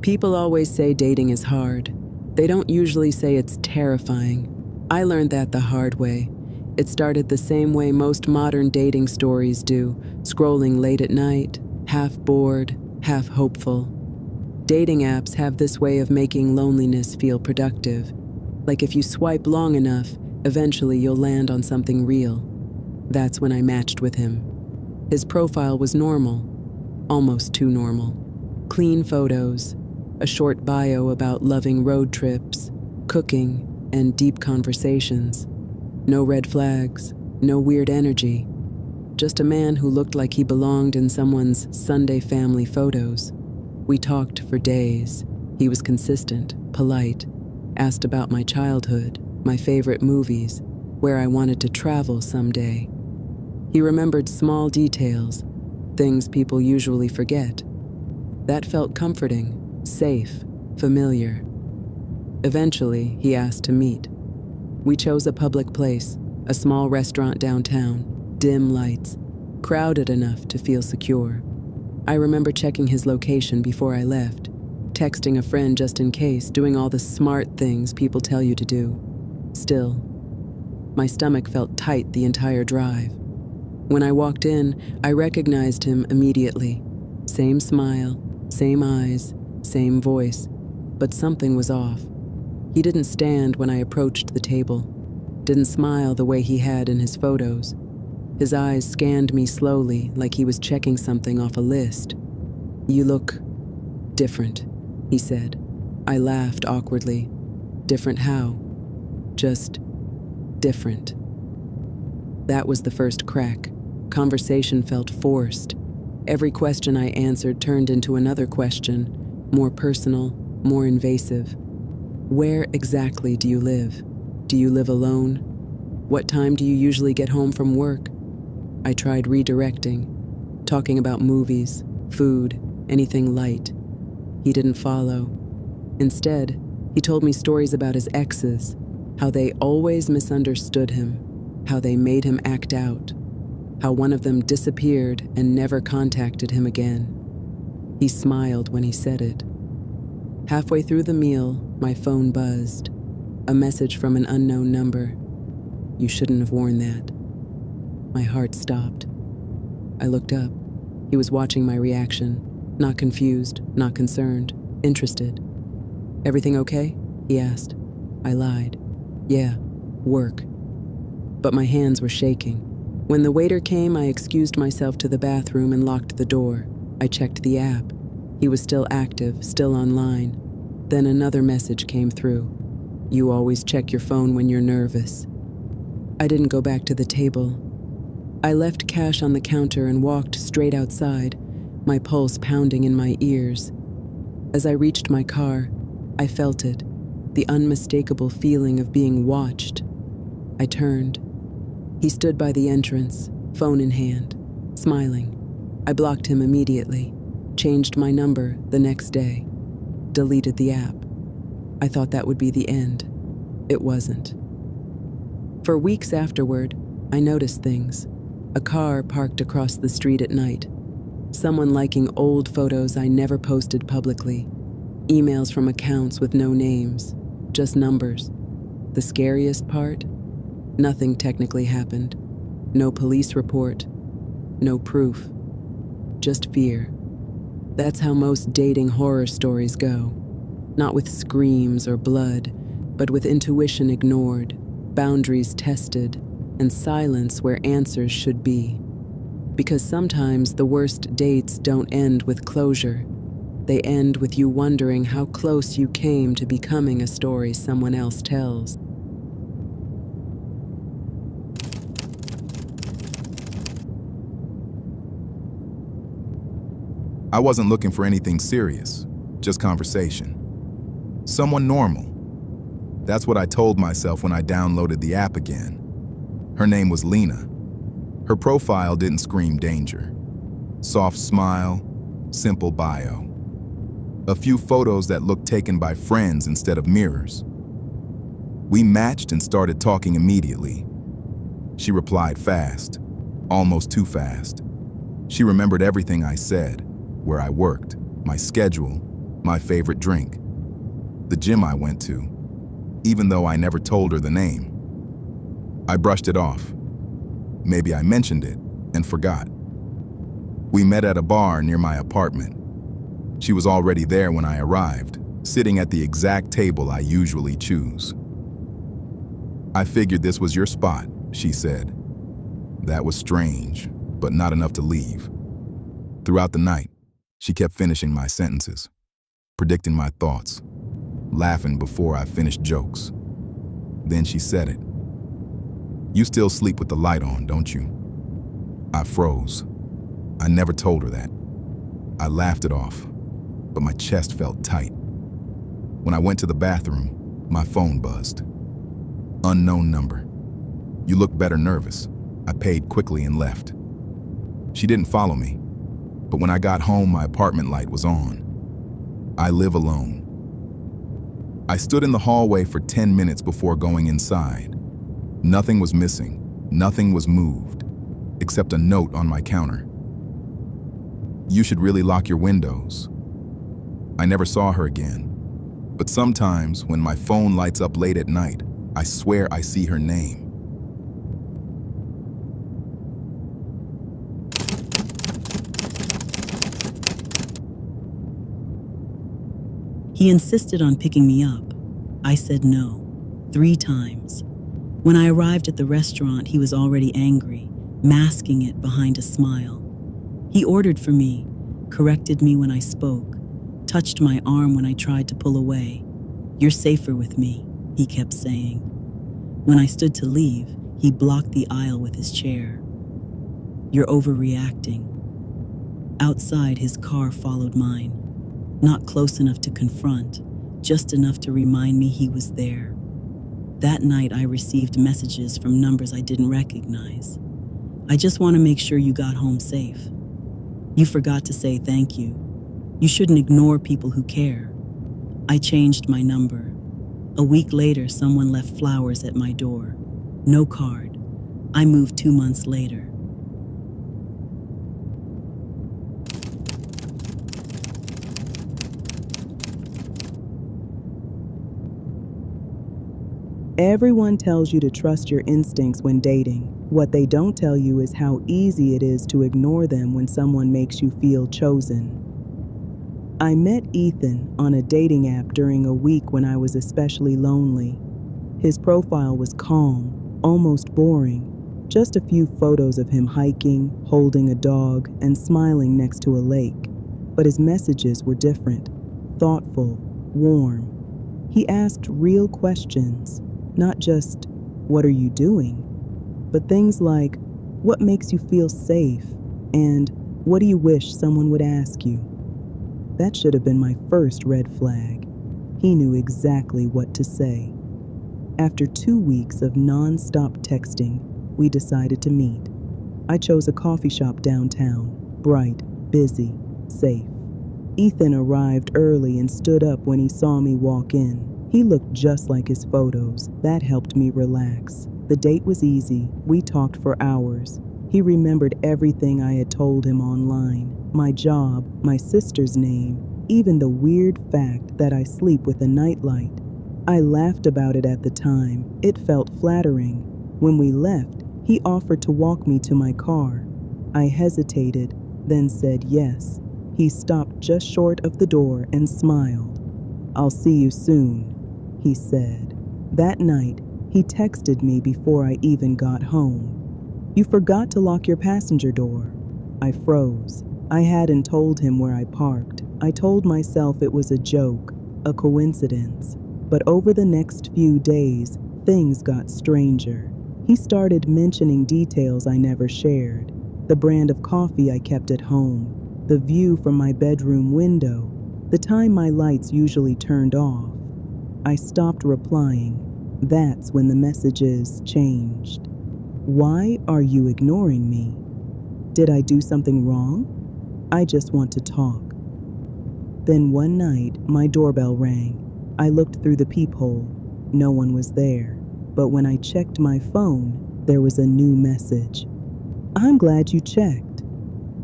People always say dating is hard. They don't usually say it's terrifying. I learned that the hard way. It started the same way most modern dating stories do, scrolling late at night, half bored, half hopeful. Dating apps have this way of making loneliness feel productive. Like if you swipe long enough, eventually you'll land on something real. That's when I matched with him. His profile was normal, almost too normal. Clean photos, a short bio about loving road trips, cooking, and deep conversations. No red flags, no weird energy. Just a man who looked like he belonged in someone's Sunday family photos. We talked for days. He was consistent, polite, asked about my childhood, my favorite movies, where I wanted to travel someday. He remembered small details, things people usually forget. That felt comforting, safe, familiar. Eventually, he asked to meet. We chose a public place, a small restaurant downtown, dim lights, crowded enough to feel secure. I remember checking his location before I left, texting a friend just in case, doing all the smart things people tell you to do. Still, my stomach felt tight the entire drive. When I walked in, I recognized him immediately. Same smile, same eyes, same voice, but something was off. He didn't stand when I approached the table, didn't smile the way he had in his photos. His eyes scanned me slowly, like he was checking something off a list. "You look different," he said. I laughed awkwardly. Different how? Just different. That was the first crack. Conversation felt forced. Every question I answered turned into another question, more personal, more invasive. Where exactly do you live? Do you live alone? What time do you usually get home from work? I tried redirecting, talking about movies, food, anything light. He didn't follow. Instead, he told me stories about his exes, how they always misunderstood him, how they made him act out, how one of them disappeared and never contacted him again. He smiled when he said it. Halfway through the meal, my phone buzzed. A message from an unknown number. "You shouldn't have worn that." My heart stopped. I looked up. He was watching my reaction, not confused, not concerned, interested. "Everything okay?" he asked. I lied. "Yeah, work." But my hands were shaking. When the waiter came, I excused myself to the bathroom and locked the door. I checked the app. He was still active, still online. Then another message came through. "You always check your phone when you're nervous." I didn't go back to the table. I left cash on the counter and walked straight outside, my pulse pounding in my ears. As I reached my car, I felt it, the unmistakable feeling of being watched. I turned. He stood by the entrance, phone in hand, smiling. I blocked him immediately, changed my number the next day, deleted the app. I thought that would be the end. It wasn't. For weeks afterward, I noticed things. A car parked across the street at night. Someone liking old photos I never posted publicly. Emails from accounts with no names, just numbers. The scariest part? Nothing technically happened. No police report. No proof. Just fear. That's how most dating horror stories go. Not with screams or blood, but with intuition ignored, boundaries tested, and silence where answers should be. Because sometimes the worst dates don't end with closure. They end with you wondering how close you came to becoming a story someone else tells. I wasn't looking for anything serious, just conversation. Someone normal. That's what I told myself when I downloaded the app again. Her name was Lena. Her profile didn't scream danger. Soft smile, simple bio. A few photos that looked taken by friends instead of mirrors. We matched and started talking immediately. She replied fast, almost too fast. She remembered everything I said, where I worked, my schedule, my favorite drink, the gym I went to, even though I never told her the name. I brushed it off. Maybe I mentioned it and forgot. We met at a bar near my apartment. She was already there when I arrived, sitting at the exact table I usually choose. "I figured this was your spot," she said. That was strange, but not enough to leave. Throughout the night, she kept finishing my sentences, predicting my thoughts, laughing before I finished jokes. Then she said it. "You still sleep with the light on, don't you?" I froze. I never told her that. I laughed it off, but my chest felt tight. When I went to the bathroom, my phone buzzed. Unknown number. "You look better nervous." I paid quickly and left. She didn't follow me, but when I got home, my apartment light was on. I live alone. I stood in the hallway for 10 minutes before going inside. Nothing was missing, nothing was moved, except a note on my counter. "You should really lock your windows." I never saw her again, but sometimes when my phone lights up late at night, I swear I see her name. He insisted on picking me up. I said no, 3 times. When I arrived at the restaurant, he was already angry, masking it behind a smile. He ordered for me, corrected me when I spoke, touched my arm when I tried to pull away. "You're safer with me," he kept saying. When I stood to leave, he blocked the aisle with his chair. "You're overreacting." Outside, his car followed mine. Not close enough to confront, just enough to remind me he was there. That night, I received messages from numbers I didn't recognize. "I just want to make sure you got home safe. You forgot to say thank you. You shouldn't ignore people who care." I changed my number. A week later, someone left flowers at my door. No card. I moved 2 months later. Everyone tells you to trust your instincts when dating. What they don't tell you is how easy it is to ignore them when someone makes you feel chosen. I met Ethan on a dating app during a week when I was especially lonely. His profile was calm, almost boring. Just a few photos of him hiking, holding a dog, and smiling next to a lake. But his messages were different, thoughtful, warm. He asked real questions. Not just, "What are you doing?" but things like, "What makes you feel safe?" and "What do you wish someone would ask you?" That should have been my first red flag. He knew exactly what to say. After 2 weeks of non-stop texting, we decided to meet. I chose a coffee shop downtown, bright, busy, safe. Ethan arrived early and stood up when he saw me walk in. He looked just like his photos. That helped me relax. The date was easy. We talked for hours. He remembered everything I had told him online. My job, my sister's name, even the weird fact that I sleep with a nightlight. I laughed about it at the time. It felt flattering. When we left, he offered to walk me to my car. I hesitated, then said yes. He stopped just short of the door and smiled. "I'll see you soon," he said. That night, he texted me before I even got home. "You forgot to lock your passenger door." I froze. I hadn't told him where I parked. I told myself it was a joke, a coincidence. But over the next few days, things got stranger. He started mentioning details I never shared. The brand of coffee I kept at home, the view from my bedroom window, the time my lights usually turned off. I stopped replying. That's when the messages changed. "Why are you ignoring me? Did I do something wrong? I just want to talk." Then one night, my doorbell rang. I looked through the peephole. No one was there. But when I checked my phone, there was a new message. "I'm glad you checked."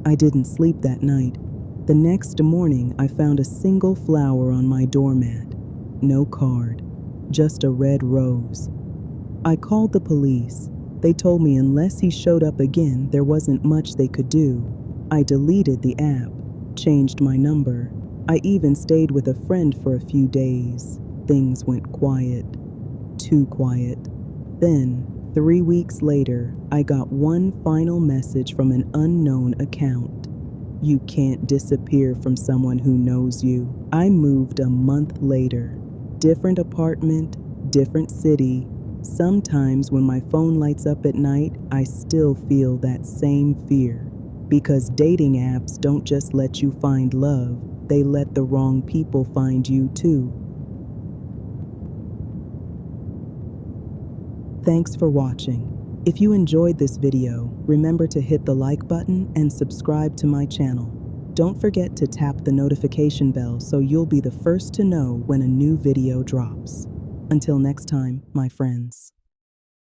I didn't sleep that night. The next morning, I found a single flower on my doormat. No card, just a red rose. I called the police. They told me unless he showed up again, there wasn't much they could do. I deleted the app, changed my number. I even stayed with a friend for a few days. Things went quiet, too quiet. Then, 3 weeks later, I got one final message from an unknown account. You can't disappear from someone who knows you. I moved a month later. Different apartment, different city. Sometimes when my phone lights up at night, I still feel that same fear. Because dating apps don't just let you find love, they let the wrong people find you too. Thanks for watching. If you enjoyed this video, remember to hit the like button and subscribe to my channel. Don't forget to tap the notification bell so you'll be the first to know when a new video drops. Until next time, my friends.